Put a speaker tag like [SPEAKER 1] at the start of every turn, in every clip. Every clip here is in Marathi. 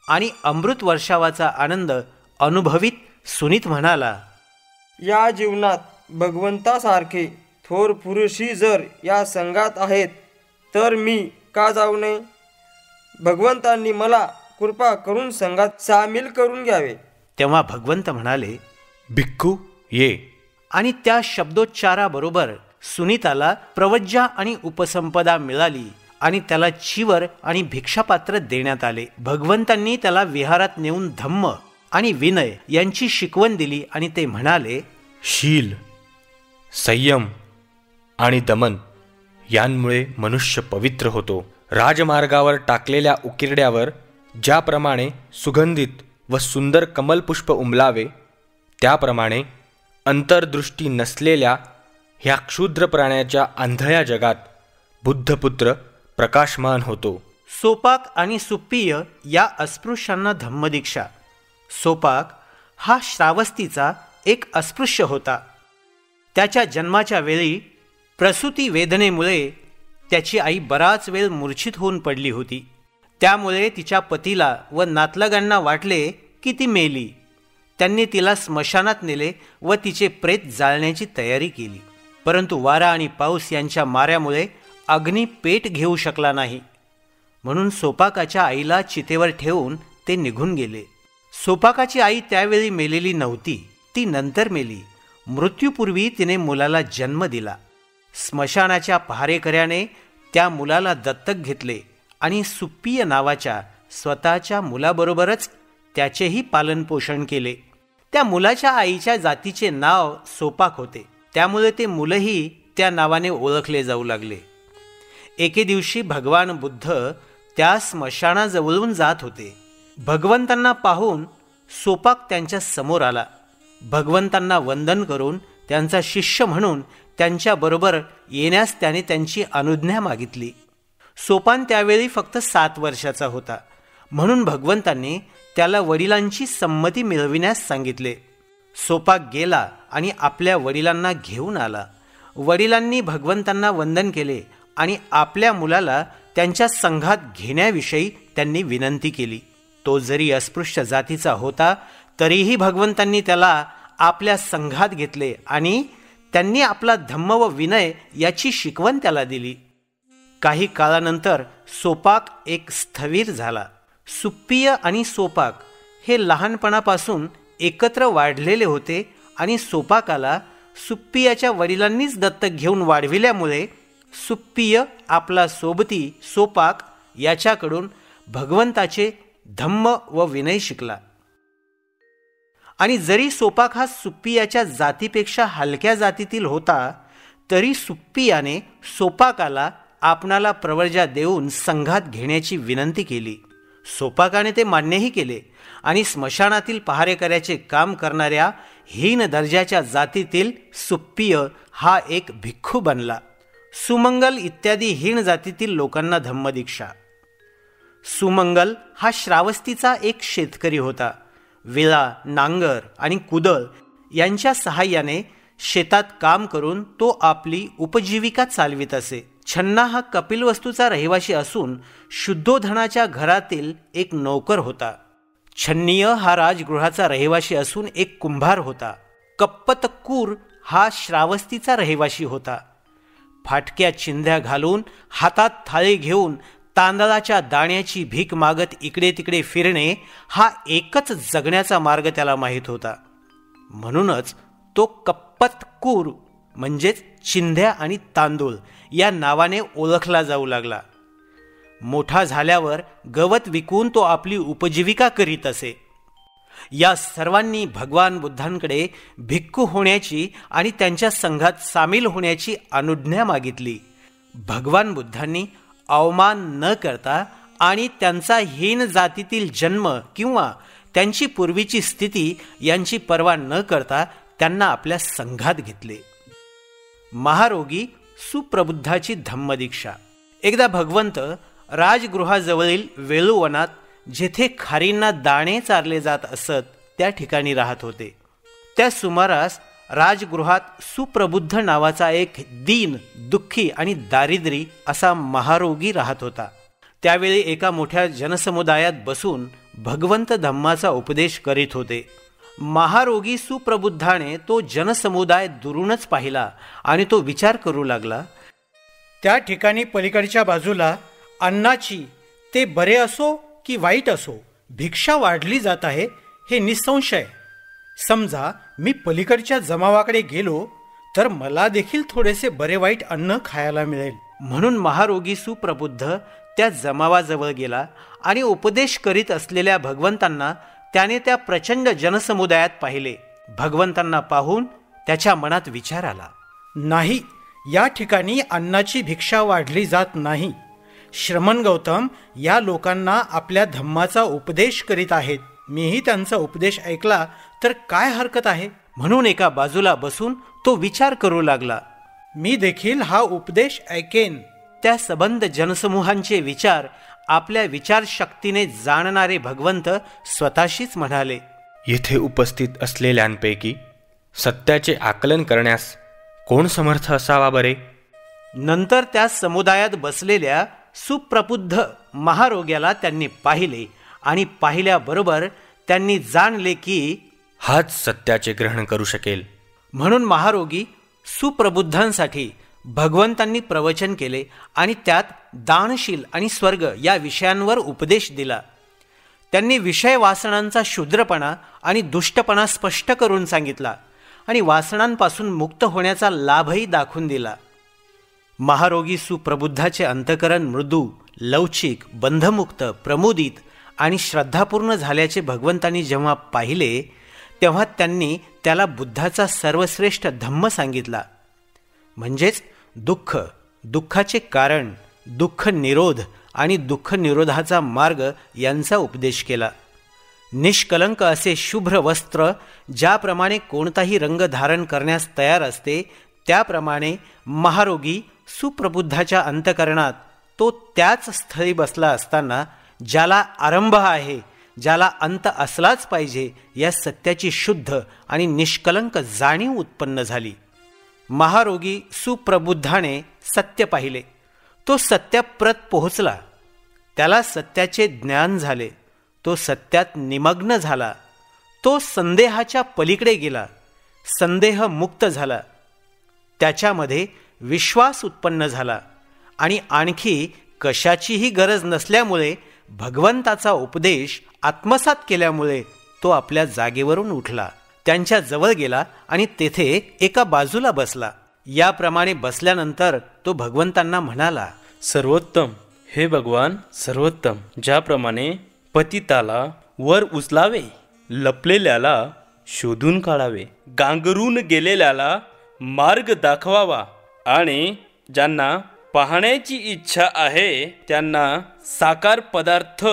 [SPEAKER 1] आणि अमृत वर्षावाचा आनंद अनुभवित सुनीत म्हणाला,
[SPEAKER 2] या जीवनात भगवंतासारखे थोर पुरुषही जर या संघात आहेत तर मी का जाऊ नये? भगवंतांनी मला कृपा करून संघात सामील करून घ्यावे.
[SPEAKER 1] तेव्हा भगवंत म्हणाले,
[SPEAKER 3] भिक्खू ये.
[SPEAKER 1] आणि त्या शब्दोच्चाराबरोबर सुनीताला प्रवज्जा आणि उपसंपदा मिळाली आणि त्याला चीवर आणि भिक्षापात्र देण्यात आले. भगवंतांनी त्याला विहारात नेऊन धम्म आणि विनय यांची शिकवण दिली आणि ते म्हणाले,
[SPEAKER 3] शील, संयम आणि दमन यांमुळे मनुष्य पवित्र होतो. राजमार्गावर टाकलेल्या उकिरड्यावर ज्याप्रमाणे सुगंधित व सुंदर कमलपुष्प उमलावे, त्याप्रमाणे अंतर्दृष्टी नसलेल्या ह्या क्षुद्र प्राण्याच्या आंधळ्या जगात बुद्धपुत्र प्रकाशमान होतो.
[SPEAKER 1] सोपाक आणि सुप्पिय या अस्पृश्यांना धम्मदीक्षा. सोपाक हा श्रावस्तीचा एक अस्पृश्य होता. त्याच्या जन्माच्या वेळी प्रसूती वेदनेमुळे त्याची आई बराच वेळ मूर्छित होऊन पडली होती. त्यामुळे तिच्या पतीला व नातलगांना वाटले की ती मेली. त्यांनी तिला स्मशानात नेले व तिचे प्रेत जाळण्याची तयारी केली. परंतु वारा आणि पाऊस यांच्या माऱ्यामुळे अग्नी पेट घेऊ शकला नाही. म्हणून सोपाकाच्या आईला चितेवर ठेवून ते निघून गेले. सोपाकाची आई त्यावेळी मेलेली नव्हती, ती नंतर मेली. मृत्यूपूर्वी तिने मुलाला जन्म दिला. स्मशानाच्या पहारेकऱ्याने त्या मुलाला दत्तक घेतले आणि सुप्पिय नावाच्या स्वतःच्या मुलाबरोबरच त्याचेही पालनपोषण केले. त्या मुलाच्या आईच्या जातीचे नाव सोपाक होते, त्यामुळे ते मुलंही त्या नावाने ओळखले जाऊ लागले. एके दिवशी भगवान बुद्ध त्या स्मशानाजवळून जात होते. भगवंतांना पाहून सोपाक त्यांच्या समोर आला. भगवंतांना वंदन करून त्यांचा शिष्य म्हणून त्यांच्याबरोबर येण्यास त्याने त्यांची अनुज्ञा मागितली. सोपान त्यावेळी फक्त 7 वर्षाचा होता, म्हणून भगवंतांनी त्याला वडिलांची संमती मिळविण्यास सांगितले. सोपाक गेला आणि आपल्या वडिलांना घेऊन आला. वडिलांनी भगवंतांना वंदन केले आणि आपल्या मुलाला त्यांच्या संघात घेण्याविषयी त्यांनी विनंती केली. तो जरी अस्पृश्य जातीचा होता तरीही भगवंतांनी त्याला आपल्या संघात घेतले आणि त्यांनी आपला धम्म व विनय याची शिकवण त्याला दिली. काही काळानंतर सोपाक एक स्थवीर झाला. सुप्पिय आणि सोपाक हे लहानपणापासून एकत्र वाढलेले होते आणि सोपाकाला सुप्पियाच्या वडिलांनीच दत्तक घेऊन वाढविल्यामुळे सुप्पिय आपला सोबती सोपाक याच्याकडून भगवंताचे धम्म व विनय शिकला. आणि जरी सोपाक हा सुप्पियाच्या जातीपेक्षा हलक्या जातीतील होता तरी सुप्पियाने सोपाकाला आपणाला प्रवर्जा देऊन संघात घेण्याची विनंती केली. सोपाकाने ते मान्यही केले आणि स्मशानातील पहारेकऱ्याचे काम करणाऱ्या हीन दर्जाच्या जातीतील सुप्पिय हा एक भिक्खू बनला. सुमंगल इत्यादी हीन जातीतील लोकांना धम्मदीक्षा. सुमंगल हा श्रावस्तीचा एक शेतकरी होता. विळा, नांगर आणि कुदळ यांच्या सहाय्याने शेतात काम करून तो आपली उपजीविका चालवित असे. छन्ना हा कपिलवस्तूचा रहिवासी असून शुद्धोधनाच्या घरातील एक नौकर होता. छन्नीय हा राजगृहाचा रहिवासी असून एक कुंभार होता. कप्पतक्कूर हा श्रावस्तीचा रहिवासी होता. फाटक्या चिंध्या घालून हातात थाळी घेऊन तांदळाच्या दाण्याची भीक मागत इकडे तिकडे फिरणे हा एकच जगण्याचा मार्ग त्याला माहीत होता. म्हणूनच तो कप्पतक्कूर म्हणजेच चिंध्या आणि तांदूळ या नावाने ओळखला जाऊ लागला. मोठा झाल्यावर गवत विकून तो आपली उपजीविका करीत असे. या सर्वांनी भगवान बुद्धांकडे भिक्खू होण्याची आणि त्यांच्या संघात सामील होण्याची अनुज्ञा मागितली. भगवान बुद्धांनी अवमान न करता आणि त्यांचा हीन जातीतील जन्म किंवा त्यांची पूर्वीची स्थिती यांची पर्वा न करता त्यांना आपल्या संघात घेतले. महारोगी सुप्रबुद्धाची धम्मदीक्षा. एकदा भगवंत राजगृहाजवळील वेळूवनात जेथे खारींना दाणे चारले जात असत त्या ठिकाणी राहत होते. त्या सुमारास राजगृहात सुप्रबुद्ध नावाचा एक दीन, दुःखी आणि दारिद्री असा महारोगी राहत होता. त्यावेळी एका मोठ्या जनसमुदायात बसून भगवंत धम्माचा उपदेश करीत होते. महारोगी सुप्रबुद्धाने तो जनसमुदाय दुरूनच पाहिला आणि तो विचार करू लागला.
[SPEAKER 4] त्या ठिकाणी पलीकडच्या बाजूला अन्नाची, ते बरे असो की वाईट असो, भिक्षा वाढली जात आहे हे निसंशय. समजा मी पलीकडच्या जमावाकडे गेलो तर मला देखील थोडेसे बरे वाईट अन्न खायला मिळेल.
[SPEAKER 1] म्हणून महारोगी सुप्रबुद्ध त्या जमावाजवळ गेला आणि उपदेश करीत असलेल्या भगवंतांना त्याने त्या प्रचंड जनसमुदायात पाहिले. भगवंतांना पाहून त्याच्या मनात विचार आला,
[SPEAKER 4] नाही, या ठिकाणी अन्नाची भिक्षा वाढली जात नाही. श्रमण गौतम या लोकांना आपल्या धम्माचा उपदेश करीत आहेत. मीही त्यांचा उपदेश ऐकला तर काय हरकत आहे.
[SPEAKER 1] म्हणून एका बाजूला बसून तो विचार करू लागला.
[SPEAKER 4] मी देखील हा उपदेश ऐकेन.
[SPEAKER 1] त्या सबंध जनसमूहांचे विचार आपल्या विचारशक्तीने जाणणारे भगवंत स्वतःशीच म्हणाले,
[SPEAKER 3] येथे उपस्थित असलेल्यांपैकी सत्याचे आकलन करण्यास कोण समर्थ असावा बरे.
[SPEAKER 1] नंतर त्या समुदायात बसलेल्या सुप्रबुद्ध महारोग्याला त्यांनी पाहिले आणि पाहिल्याबरोबर त्यांनी जाणले की
[SPEAKER 3] हाच सत्याचे ग्रहण करू शकेल.
[SPEAKER 1] म्हणून महारोगी सुप्रबुद्धांसाठी भगवंतांनी प्रवचन केले आणि त्यात दानशील आणि स्वर्ग या विषयांवर उपदेश दिला. त्यांनी विषय वासनांचा शूद्रपणा आणि दुष्टपणा स्पष्ट करून सांगितला आणि वासनांपासून मुक्त होण्याचा लाभही दाखवून दिला. महारोगी सुप्रबुद्धाचे अंतकरण मृदू, लवचिक, बंधमुक्त, प्रमुदित आणि श्रद्धापूर्ण झाल्याचे भगवंतांनी जेव्हा पाहिले तेव्हा त्यांनी त्याला बुद्धाचा सर्वश्रेष्ठ धम्म सांगितला. म्हणजेच दुःख, दुःखाचे कारण, दुःख निरोध आणि दुःख निरोधाचा मार्ग यांचा उपदेश केला. निष्कलंक असे शुभ्र वस्त्र ज्याप्रमाणे कोणताही रंग धारण करण्यास तयार असते त्याप्रमाणे महारोगी सुप्रबुद्धाच्या अंतकरणात तो त्याच स्थळी बसला असताना ज्याला आरंभ आहे, ज्याला अंत असलाच पाहिजे या सत्याची शुद्ध आणि निष्कलंक जाणीव उत्पन्न झाली. महारोगी सुप्रबुद्धाने सत्य पाहिले. तो सत्याप्रत पोहोचला. त्याला सत्याचे ज्ञान झाले. तो सत्यात निमग्न झाला. तो संदेहाच्या पलीकडे गेला. संदेह मुक्त झाला. त्याच्यामध्ये विश्वास उत्पन्न झाला आणि आणखी कशाचीही गरज नसल्यामुळे भगवंताचा उपदेश आत्मसात केल्यामुळे तो आपल्या जागेवरून उठला. त्यांच्या जवळ गेला आणि तेथे एका बाजूला बसला. याप्रमाणे बसल्यानंतर तो भगवंतांना म्हणाला,
[SPEAKER 5] सर्वोत्तम, हे भगवान सर्वोत्तम, ज्याप्रमाणे पतिताला वर उचलावे, लपलेल्याला शोधून काढावे, गांगरून गेलेल्याला मार्ग दाखवावा आणि ज्यांना पाहण्याची इच्छा आहे त्यांना साकार पदार्थ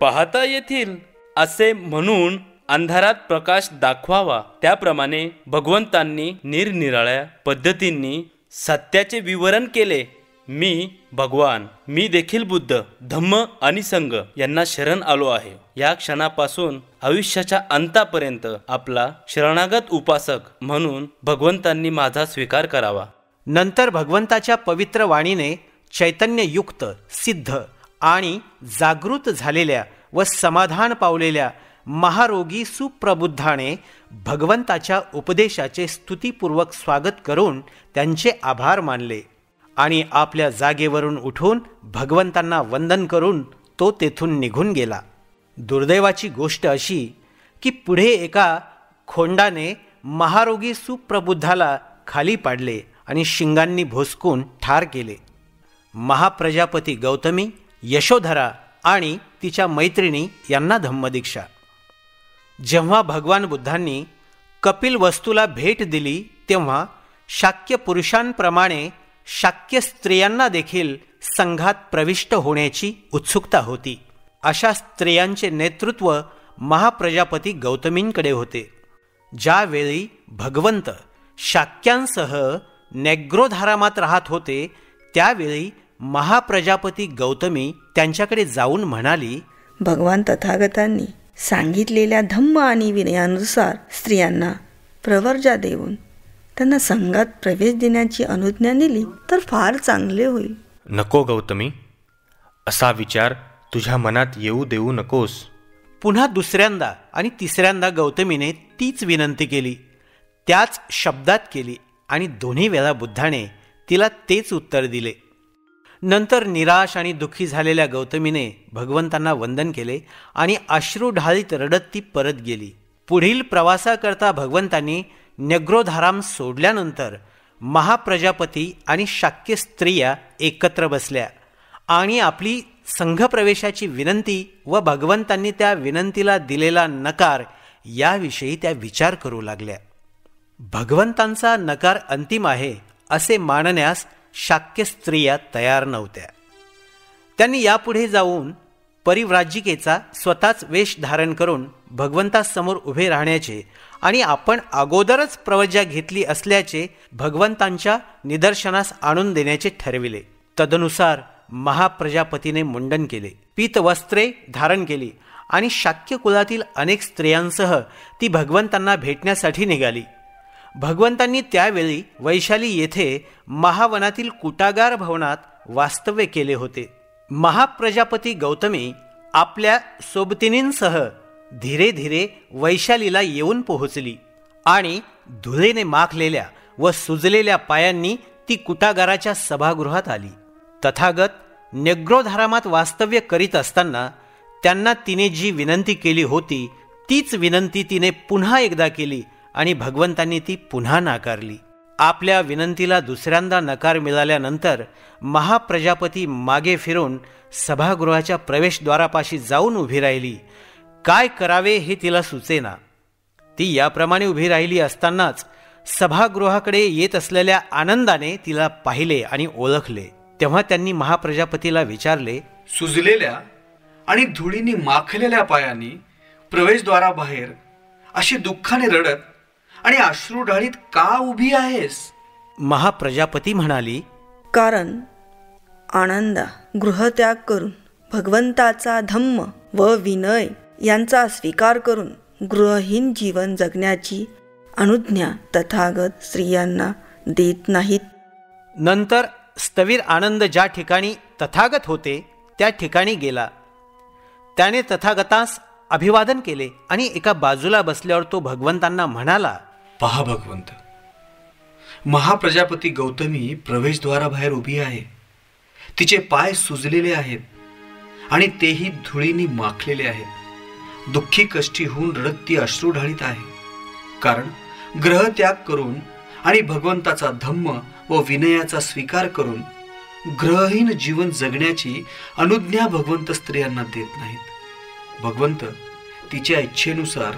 [SPEAKER 5] पाहता येतील असे म्हणून अंधारात प्रकाश दाखवावा. त्याप्रमाणे भगवंतांनी निरनिराळ्या पद्धतींनी सत्याचे विवरण केले. मी भगवान, मी देखील बुद्ध, धम्म आणि संघ यांना शरण आलो आहे. या क्षणापासून आयुष्याच्या अंतापर्यंत आपला शरणागत उपासक म्हणून भगवंतांनी माझा स्वीकार करावा.
[SPEAKER 1] नंतर भगवंताच्या पवित्र वाणीने चैतन्ययुक्त, सिद्ध आणि जागृत झालेल्या व समाधान पावलेल्या महारोगी सुप्रबुद्धाने भगवंताच्या उपदेशाचे स्तुतीपूर्वक स्वागत करून त्यांचे आभार मानले आणि आपल्या जागेवरून उठून भगवंतांना वंदन करून तो तेथून निघून गेला. दुर्दैवाची गोष्ट अशी की पुढे एका खोंडाने महारोगी सुप्रबुद्धाला खाली पाडले आणि शिंगांनी भोसकून ठार केले. महाप्रजापती गौतमी, यशोधरा आणि तिच्या मैत्रिणी यांना धम्मदीक्षा. जेव्हा भगवान बुद्धांनी कपिल वस्तूला भेट दिली तेव्हा शाक्य पुरुषांप्रमाणे शाक्य स्त्रियांना देखील संघात प्रविष्ट होण्याची उत्सुकता होती. अशा स्त्रियांचे नेतृत्व महाप्रजापती गौतमींकडे होते. ज्यावेळी भगवंत शाक्यांसह नेग्रोधारामात राहत होते त्यावेळी महाप्रजापती गौतमी त्यांच्याकडे जाऊन म्हणाली,
[SPEAKER 6] भगवान तथागतांनी सांगितलेल्या धम्म आणि विनयानुसार स्त्रियांना प्रवर्जा देऊन त्यांना संघात प्रवेश देण्याची अनुज्ञा दिली तर फार चांगले होईल.
[SPEAKER 3] नको गौतमी, असा विचार तुझ्या मनात येऊ देऊ नकोस.
[SPEAKER 1] पुन्हा दुसऱ्यांदा आणि तिसऱ्यांदा गौतमीने तीच विनंती केली, त्याच शब्दात केली आणि दोन्ही वेळा बुद्धाने तिला तेच उत्तर दिले. नंतर निराश आणि दुःखी झालेल्या गौतमीने भगवंतांना वंदन केले आणि अश्रू ढाळीत रडत ती परत गेली. पुढील प्रवासाकरता भगवंतांनी न्यग्रोधाराम सोडल्यानंतर महाप्रजापती आणि शाक्य स्त्रिया एकत्र बसल्या आणि आपली संघप्रवेशाची विनंती व भगवंतांनी त्या विनंतीला दिलेला नकार याविषयी त्या विचार करू लागल्या. भगवंतांचा नकार अंतिम आहे असे मानण्यास शाक्य स्त्रिया तयार नव्हत्या. त्यांनी यापुढे जाऊन परिव्राजिकेचा स्वतःच वेश धारण करून भगवंतासमोर उभे राहण्याचे आणि आपण अगोदरच प्रवज्ञा घेतली असल्याचे भगवंतांच्या निदर्शनास आणून देण्याचे ठरविले. तदनुसार महाप्रजापतीने मुंडन केले, पीतवस्त्रे धारण केली आणि शाक्य कुलातील अनेक स्त्रियांसह ती भगवंतांना भेटण्यासाठी निघाली. भगवंतांनी त्यावेळी वैशाली येथे महावनातील कुटागार भवनात वास्तव्य केले होते. महाप्रजापती गौतमी आपल्या सोबतिनींसह धीरे धीरे वैशालीला येऊन पोहोचली आणि धुळेने माखलेल्या व सुजलेल्या पायांनी ती कुटागाराच्या सभागृहात आली. तथागत न्यग्रोधारामात वास्तव्य करीत असताना त्यांना तिने जी विनंती केली होती तीच विनंती तिने पुन्हा एकदा केली आणि भगवंतांनी ती पुन्हा नाकारली. आपल्या विनंतीला दुसऱ्यांदा नकार मिळाल्यानंतर महाप्रजापती मागे फिरून सभागृहाच्या प्रवेशद्वारापाशी जाऊन उभी राहिली. काय करावे हे तिला सुचेना. ती याप्रमाणे उभी राहिली असतानाच सभागृहाकडे येत असलेल्या आनंदाने तिला पाहिले आणि ओळखले. तेव्हा त्यांनी महाप्रजापतीला विचारले,
[SPEAKER 7] सुजलेल्या आणि धुळीने माखलेल्या पायांनी प्रवेशद्वाराबाहेर अशी दुःखाने रडत आणि अश्रुढाळीत का उभी आहेस?
[SPEAKER 1] महाप्रजापती म्हणाली,
[SPEAKER 6] कारण आनंदा गृहत्याग करून भगवंताचा धम्म व विनय यांचा स्वीकार करून गृहहीन जीवन जगण्याची अनुज्ञा तथागत स्त्रियांना देत नाहीत.
[SPEAKER 1] नंतर स्थवीर आनंद ज्या ठिकाणी तथागत होते त्या ठिकाणी गेला. त्याने तथागतास अभिवादन केले आणि एका बाजूला बसल्यावर तो भगवंतांना म्हणाला,
[SPEAKER 7] पहा भगवंत, महाप्रजापती गौतमी प्रवेशद्वाराबाहेर उभी आहे. तिचे पाय सुजलेले आहेत आणि तेही धुळीने माखलेले आहेत. दुःखी कष्टी होऊन रडत ती अश्रू ढाळीत आहे. कारण ग्रहत्याग करून आणि भगवंताचा धम्म व विनयाचा स्वीकार करून ग्रहहीन जीवन जगण्याची अनुज्ञा भगवंत स्त्रियांना देत नाहीत. भगवंत तिच्या इच्छेनुसार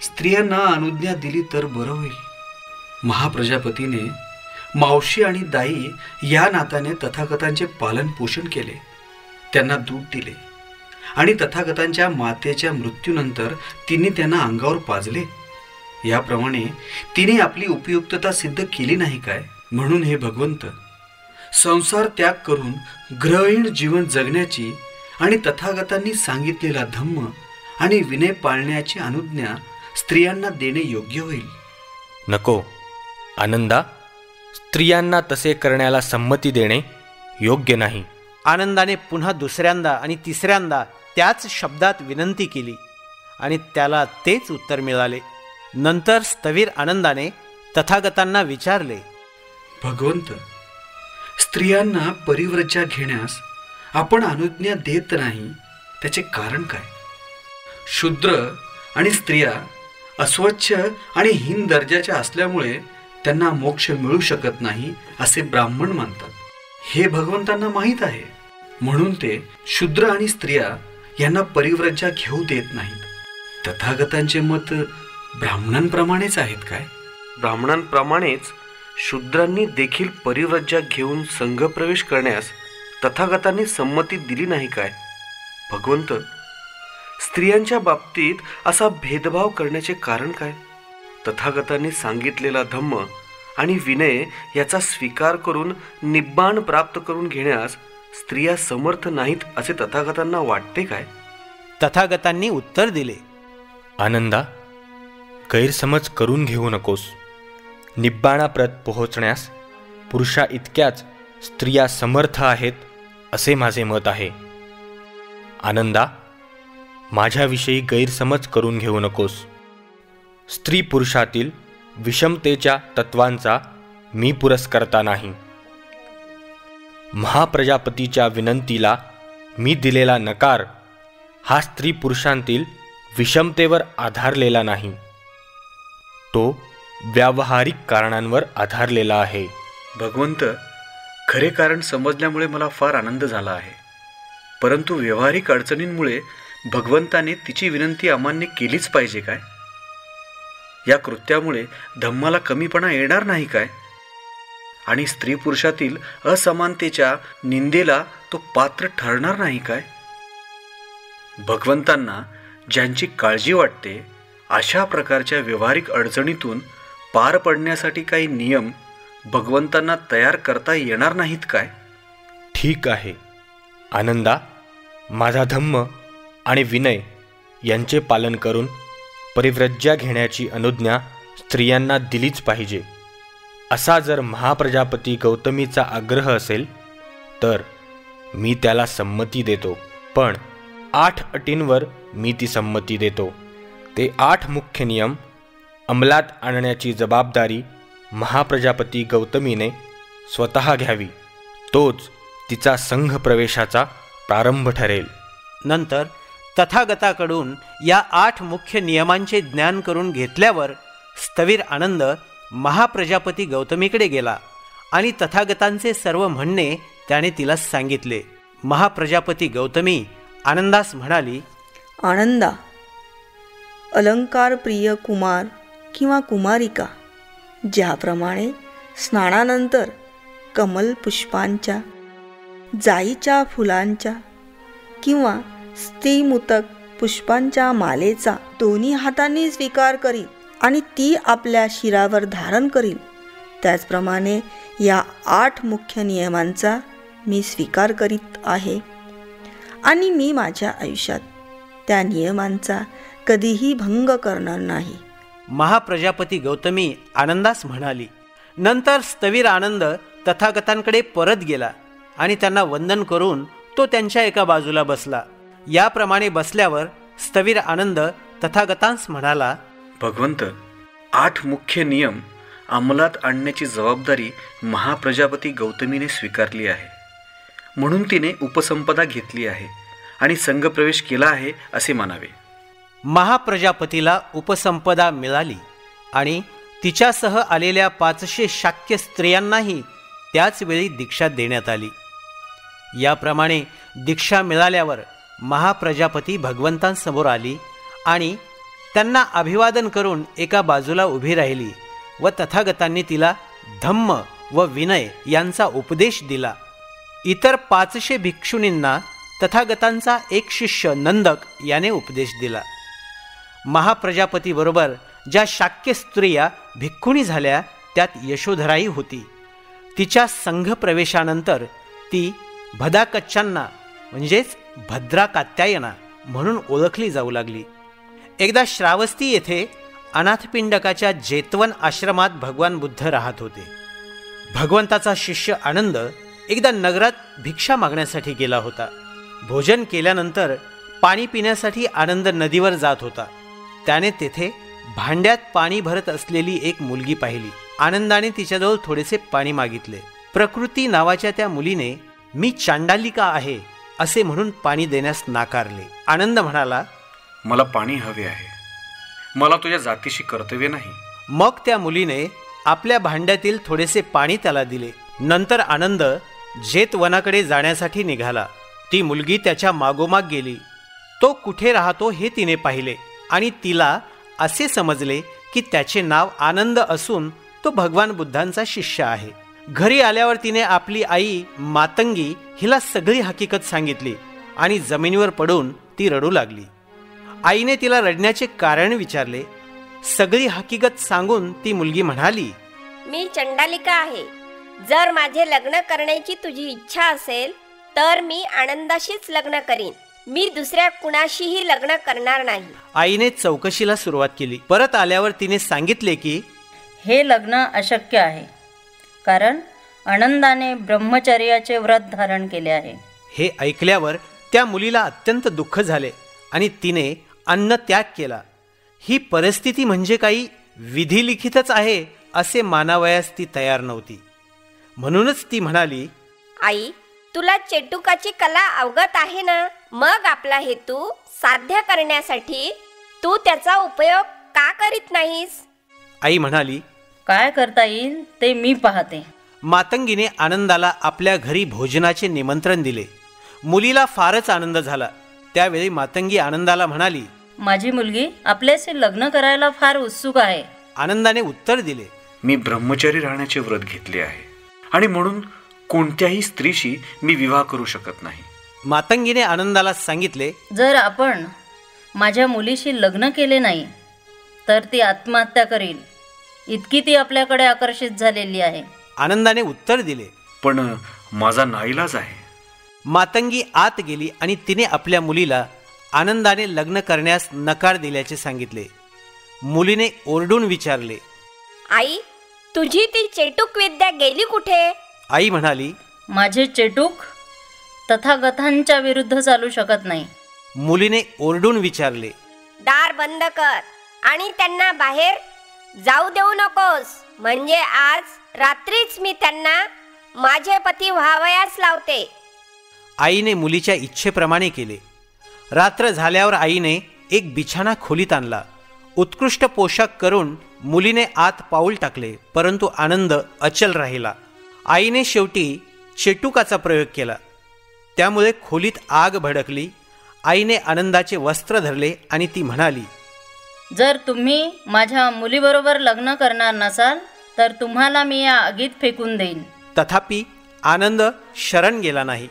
[SPEAKER 7] स्त्रियांना अनुज्ञा दिली तर बरं होईल. महाप्रजापतीने मावशी आणि दाई या नात्याने तथागतांचे पालन पोषण केले, त्यांना दूध दिले आणि तथागतांच्या मातेच्या मृत्यूनंतर तिने त्यांना अंगावर पाजले. याप्रमाणे तिने आपली उपयुक्तता सिद्ध केली नाही काय? म्हणून हे भगवंत, संसार त्याग करून ग्रहहीन जीवन जगण्याची आणि तथागतांनी सांगितलेला धम्म आणि विनय पाळण्याची अनुज्ञा स्त्रियांना देणे योग्य होईल.
[SPEAKER 3] नको आनंदा, स्त्रियांना तसे करण्याला संमती देणे योग्य नाही.
[SPEAKER 1] आनंदाने पुन्हा दुसऱ्यांदा आणि तिसऱ्यांदा त्याच शब्दात विनंती केली आणि त्याला तेच उत्तर मिळाले. नंतर स्थवीर आनंदाने तथागतांना विचारले,
[SPEAKER 7] भगवंत, स्त्रियांना परिव्रजा घेण्यास आपण अनुज्ञा देत नाही, त्याचे कारण काय? शूद्र आणि स्त्रिया अस्वच्छ आणि हीन दर्जाच्या असल्यामुळे त्यांना मोक्ष मिळू शकत नाही असे ब्राह्मण मानतात. हे भगवंतांना माहीत आहे. म्हणून ते शूद्र आणि स्त्रिया यांना परिव्रजा घेऊ देत नाहीत. तथागतांचे मत ब्राह्मणांप्रमाणेच आहेत काय?
[SPEAKER 5] ब्राह्मणांप्रमाणेच शूद्रांनी देखील परिव्रजा घेऊन संघप्रवेश करण्यास तथागतांनी संमती दिली नाही काय? भगवंत, स्त्रियांच्या बाबतीत असा भेदभाव करण्याचे कारण काय? तथागतांनी सांगितलेला धम्म आणि विनय याचा स्वीकार करून निब्बाण प्राप्त करून घेण्यास स्त्रिया समर्थ नाहीत असे तथागतांना वाटते काय?
[SPEAKER 1] तथागतांनी उत्तर दिले,
[SPEAKER 3] आनंदा, गैरसमज करून घेऊ नकोस. निब्बाणाप्रत पोहोचण्यास पुरुषा इतक्याच स्त्रिया समर्थ आहेत असे माझे मत आहे. आनंदा, माझ्याविषयी गैरसमज करून घेऊ नकोस. स्त्री पुरुषातील विषमतेच्या तत्वांचा मी पुरस्कर्ता नाही. महाप्रजापतीच्या विनंतीला मी दिलेला नकार हा स्त्री पुरुषांतील विषमतेवर आधारलेला नाही, तो व्यावहारिक कारणांवर आधारलेला आहे.
[SPEAKER 7] भगवंत, खरे कारण समजल्यामुळे मला फार आनंद झाला आहे, परंतु व्यावहारिक अडचणींमुळे भगवंताने तिची विनंती अमान्य केलीच पाहिजे काय? या कृत्यामुळे धम्माला कमीपणा येणार नाही काय? आणि स्त्री पुरुषातील असमानतेच्या निंदेला तो पात्र ठरणार नाही काय? भगवंतांना ज्यांची काळजी वाटते अशा प्रकारच्या व्यावहारिक अडचणीतून पार पडण्यासाठी काही नियम भगवंतांना तयार करता येणार नाहीत काय?
[SPEAKER 3] ठीक आहे आनंदा, माझा धम्म आणि विनय यांचे पालन करून परिव्रज्या घेण्याची अनुज्ञा स्त्रियांना दिलीच पाहिजे, असा जर महाप्रजापती गौतमीचा आग्रह असेल तर मी त्याला संमती देतो. पण 8 अटींवर मी ती संमती देतो. ते 8 मुख्य नियम अंमलात आणण्याची जबाबदारी महाप्रजापती गौतमीने स्वतः घ्यावी. तोच तिचा संघ प्रवेशाचा प्रारंभ ठरेल.
[SPEAKER 1] नंतर तथागताकडून या 8 मुख्य नियमांचे ज्ञान करून घेतल्यावर स्थविर आनंद महाप्रजापती गौतमीकडे गेला आणि तथागतांचे सर्व म्हणणे त्याने तिला सांगितले. महाप्रजापती गौतमी आनंदास म्हणाली,
[SPEAKER 6] आनंदा, अलंकार प्रिय कुमार किंवा कुमारिका ज्याप्रमाणे स्नानानंतर कमल पुष्पांच्या, जाईच्या फुलांच्या किंवा स्त्रीमुतक पुष्पांच्या मालेचा दोन्ही हातांनी स्वीकार करील आणि ती आपल्या शिरावर धारण करील, त्याचप्रमाणे या 8 मुख्य नियमांचा मी स्वीकार करीत आहे आणि मी माझ्या आयुष्यात त्या नियमांचा कधीही भंग करणार नाही.
[SPEAKER 1] महाप्रजापती गौतमी आनंदास म्हणाली. नंतर स्थविर आनंद तथागतांकडे परत गेला आणि त्यांना वंदन करून तो त्यांच्या एका बाजूला बसला. याप्रमाणे बसल्यावर स्थविर आनंद तथागतांस म्हणाला,
[SPEAKER 7] भगवंत, 8 मुख्य नियम अंमलात आणण्याची जबाबदारी महाप्रजापती गौतमीने स्वीकारली आहे, म्हणून तिने उपसंपदा घेतली आहे आणि संघप्रवेश केला आहे असे मानावे.
[SPEAKER 1] महाप्रजापतीला उपसंपदा मिळाली आणि तिच्यासह आलेल्या 500 शाक्य स्त्रियांनाही त्याच वेळी दीक्षा देण्यात आली. याप्रमाणे दीक्षा मिळाल्यावर महाप्रजापती भगवंतांसमोर आली आणि त्यांना अभिवादन करून एका बाजूला उभी राहिली व तथागतांनी तिला धम्म व विनय यांचा उपदेश दिला. इतर 500 भिक्षुणींना तथागतांचा एक शिष्य नंदक याने उपदेश दिला. महाप्रजापतीबरोबर ज्या शाक्य स्त्रिया भिक्खुणी झाल्या त्यात यशोधराही होती. तिच्या संघ प्रवेशानंतर ती भदाकच्चांना म्हणजेच भद्रा कात्यायना म्हणून ओळखली जाऊ लागली. एकदा श्रावस्ती येथे अनाथपिंडकाच्या जेतवन आश्रमात भगवान बुद्ध राहत होते. भगवंताचा शिष्य आनंद एकदा नगरात भिक्षा मागण्यासाठी गेला होता. भोजन केल्यानंतर पाणी पिण्यासाठी आनंद नदीवर जात होता. त्याने तेथे भांड्यात पाणी भरत असलेली एक मुलगी पाहिली. आनंदाने तिच्याजवळ थोडेसे पाणी मागितले. प्रकृती नावाच्या त्या मुलीने मी चांडालिका आहे असे म्हणून पाणी देण्यास नाकारले. आनंद म्हणाला,
[SPEAKER 7] मला पाणी हवे आहे, मला तुझ्या जातीशी कर्तव्य नाही.
[SPEAKER 1] मग त्या मुलीने आपल्या भांड्यातील थोडेसे पाणी त्याला दिले. नंतर आनंद जेतवनाकडे जाण्यासाठी निघाला. ती मुलगी त्याच्या मागोमाग गेली. तो कुठे राहतो हे तिने पाहिले आणि तिला असे समजले की त्याचे नाव आनंद असून तो भगवान बुद्धांचा शिष्य आहे. घरी आल्यावर तिने आपली आई मातंगी हिला सगळी हकीकत सांगितली आणि जमिनीवर पडून ती रडू लागली. आईने तिला रडण्याचे कारण विचारले. सगळी हकीकत सांगून ती मुलगी म्हणाली,
[SPEAKER 8] मी चंडालिका आहे. जर माझे लग्न करण्याची तुझी इच्छा असेल तर मी आनंदाशीच लग्न करीन. मी दुसऱ्या कुणाशीही लग्न करणार नाही.
[SPEAKER 1] आईने चौकशीला सुरुवात केली. परत आल्यावर तिने सांगितले की
[SPEAKER 9] हे लग्न अशक्य आहे, कारण आनंदाने ब्रह्मचर्याचे व्रत धारण केले आहे.
[SPEAKER 1] हे ऐकल्यावर त्या मुलीला अत्यंत दुःख झाले आणि तिने अन्न त्याग केला. ही परिस्थिती म्हणजे काही विधिलिखितच आहे असे मानावयास ती तयार नव्हती. म्हणूनच ती म्हणाली,
[SPEAKER 8] आई, तुला चेटुकाची कला अवगत आहे ना, मग आपला हेतू साध्य करण्यासाठी तू त्याचा उपयोग का करीत नाहीस?
[SPEAKER 1] आई म्हणाली,
[SPEAKER 9] काय करता येईल ते मी पाहते.
[SPEAKER 1] मातंगीने आनंदाला आपल्या घरी भोजनाचे निमंत्रण दिले. मुलीला फारच आनंद झाला. त्यावेळी मातंगी आनंदाला म्हणाली,
[SPEAKER 9] माझी मुलगी आपल्याशी लग्न करायला फार उत्सुक आहे.
[SPEAKER 1] आनंदाने उत्तर दिले,
[SPEAKER 7] मी ब्रह्मचारी राहण्याचे व्रत घेतले आहे आणि म्हणून कोणत्याही स्त्रीशी मी विवाह करू शकत नाही.
[SPEAKER 1] मातंगीने आनंदाला सांगितले,
[SPEAKER 9] जर आपण माझ्या मुलीशी लग्न केले नाही तर ती आत्महत्या करील, इतकी ती आपल्याकडे आकर्षित झालेली आहे.
[SPEAKER 1] आनंदाने उत्तर दिले.
[SPEAKER 7] पण माझा नाईलाज आहे.
[SPEAKER 1] मातंगी आत गेली आणि तिने आपल्या मुलीला आनंदाने लग्न करण्यास नकार दिल्याचे सांगितले. मुलीने ओरडून विचारले,
[SPEAKER 8] आई, तुझी ती चेटूक विद्या गेली कुठे?
[SPEAKER 1] आई म्हणाली,
[SPEAKER 9] माझे चेटूक तथागतांच्या विरुद्ध चालू शकत नाही.
[SPEAKER 1] मुलीने ओरडून विचारले,
[SPEAKER 8] दार बंद कर आणि त्यांना बाहेर जाऊ देऊ नकोस, म्हणजे आज रात्रीच मी त्यांना माझे पती व्हावयास लावते.
[SPEAKER 1] आईने मुलीच्या इच्छेप्रमाणे केले. रात्र झाल्यावर आईने एक बिछाना खोलीत आणला. उत्कृष्ट पोशाख करून मुलीने आत पाऊल टाकले, परंतु आनंद अचल राहिला. आईने शेवटी चेटुकाचा प्रयोग केला. त्यामुळे खोलीत आग भडकली. आईने आनंदाचे वस्त्र धरले आणि ती म्हणाली,
[SPEAKER 9] जर तुम्ही माझ्या मुलीबरोबर लग्न करणार नसाल तर तुम्हाला मी या आगीत फेकून देईन.
[SPEAKER 1] तथापि आनंद शरण गेला नाही.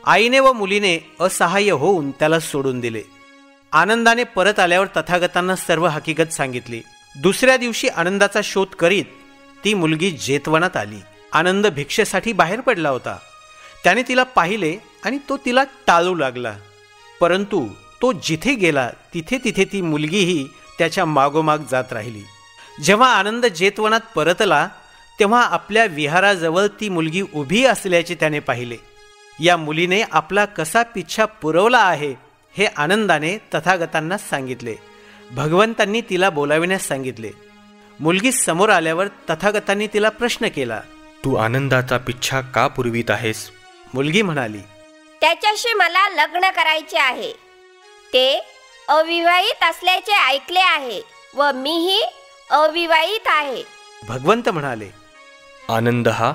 [SPEAKER 1] आईने व मुलीने असहाय्य होऊन त्याला सोडून दिले. आनंदाने परत आल्यावर तथागतांना सर्व हकीकत सांगितली. दुसऱ्या दिवशी आनंदाचा शोध करीत ती मुलगी जेतवनात आली. आनंद भिक्षेसाठी बाहेर पडला होता. त्याने तिला पाहिले आणि तो तिला टाळू लागला, परंतु तो जिथे गेला तिथे तिथे ती मुलगीही त्याच्या मागोमाग जात राहिली. जेव्हा आनंद जेतवनात परतला तेव्हा आपल्या विहाराजवळ ती मुलगी उभी असल्याचे त्याने पाहिले. या मुलीने आपला कसा पिच्छा पुरवला आहे हे आनंदाने तथागतांना सांगितले. भगवंतांनी तिला बोलाविण्यास सांगितले. मुलगी समोर आल्यावर तथागतांनी तिला प्रश्न केला,
[SPEAKER 3] तू आनंदाचा पिच्छा का पुरवीत आहेस?
[SPEAKER 1] मुलगी म्हणाली,
[SPEAKER 8] त्याच्याशी मला लग्न करायचे आहे. ते अविवाहित असल्याचे ऐकले आहे व मीही अविवाहित आहे.
[SPEAKER 1] भगवंत म्हणाले,
[SPEAKER 3] आनंद हा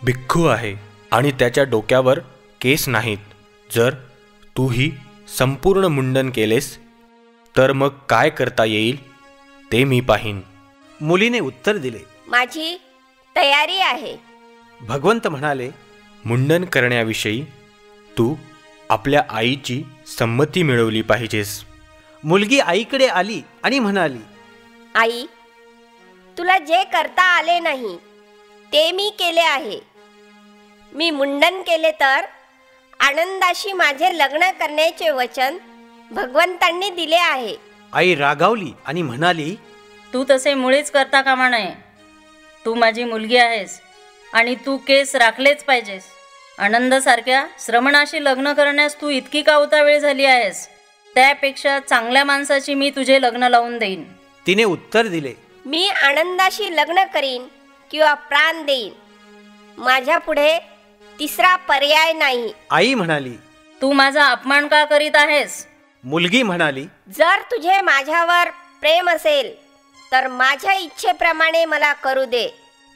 [SPEAKER 3] भिक्खू आहे आणि त्याच्या डोक्यावर केस नाहीत. जर तूही संपूर्ण मुंडन केलेस तर मग काय करता येईल ते मी पाहीन.
[SPEAKER 1] मुलीने उत्तर दिले,
[SPEAKER 8] माझी तयारी आहे.
[SPEAKER 1] भगवंत म्हणाले,
[SPEAKER 3] मुंडन करण्याविषयी तू आपल्या आईची संमती मिळवली पाहिजेस.
[SPEAKER 1] मुलगी आईकडे आली आणि म्हणाली,
[SPEAKER 8] आई, तुला जे करता आले नाही ते मी केले आहे. मी मुंडन केले तर आनंदाशी माझे लग्न करण्याचे वचन भगवंतांनी दिले आहे.
[SPEAKER 1] आई रागावली आणि म्हणाली,
[SPEAKER 9] तू तसे मुळीच करता कामा नये. तू माझी मुलगी आहेस आणि तू केस राखलेच पाहिजेस. आनंदासारख्या श्रमणाशी लग्न करण्यास तू इतकी का उतावीळ झाली आहेस? त्यापेक्षा चांगल्या माणसाची मी तुझे लग्न लावून देईन.
[SPEAKER 1] तिने उत्तर दिले,
[SPEAKER 8] मी आनंदाशी लग्न करीन किंवा प्राण देईन. माझ्या पुढे तिसरा पर्याय नाही.
[SPEAKER 1] आई म्हणाली,
[SPEAKER 9] तू माझा अपमान का करीत आहेस?
[SPEAKER 1] मुलगी म्हणाली,
[SPEAKER 8] जर तुझे माझ्यावर प्रेम असेल तर माझ्या इच्छेप्रमाणे मला करू दे.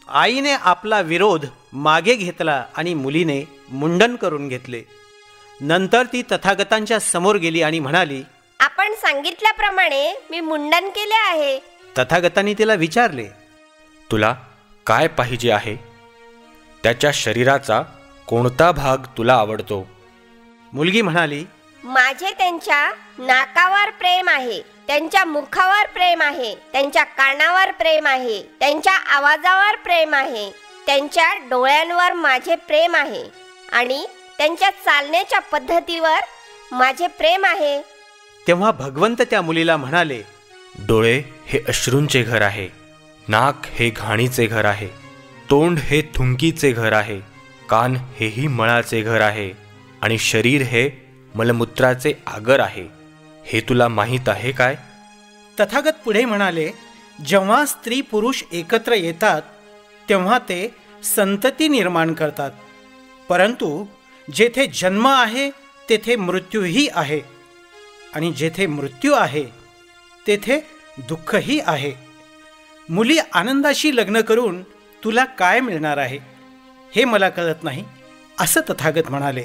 [SPEAKER 1] आईने आपला विरोध मागे घेतला आणि मुलीने मुंडन करून घेतले. नंतर ती तथागतांच्या समोर गेली आणि म्हणाली,
[SPEAKER 8] आपण सांगितल्याप्रमाणे मी मुंडन केले आहे.
[SPEAKER 1] तथागतांनी तिला विचारले,
[SPEAKER 3] तुला काय पाहिजे आहे? त्याच्या शरीराचा कोणता भाग तुला आवडतो?
[SPEAKER 1] मुलगी म्हणाली,
[SPEAKER 8] माझे त्यांच्या नाकावर प्रेम आहे, त्यांच्या मुखावर प्रेम आहे, त्यांच्या कानावर प्रेम आहे, त्यांच्या आवाजावर प्रेम आहे, त्यांच्या डोळ्यांवर माझे प्रेम आहे आणि त्यांच्या चालण्याच्या पद्धतीवर माझे प्रेम आहे.
[SPEAKER 1] तेव्हा भगवंत त्या मुलीला म्हणाले,
[SPEAKER 3] डोळे हे अश्रूंचे घर आहे, नाक हे घाणीचे घर आहे, तोंड हे थुंकीचे घर आहे, कान हेही मळाचे घर आहे आणि शरीर हे मलमूत्राचे आगर आहे. हे तुला माहीत आहे काय?
[SPEAKER 4] तथागत पुढे म्हणाले, जेव्हा स्त्री पुरुष एकत्र येतात तेव्हा ते संतती निर्माण करतात, परंतु जेथे जन्म आहे तेथे मृत्यूही आहे, आणि जेथे मृत्यू आहे तेथे दुःखही आहे. मुली आनंदाशी लग्न करून तुला काय मिळणार आहे हे मला कळत नाही, असं तथागत म्हणाले.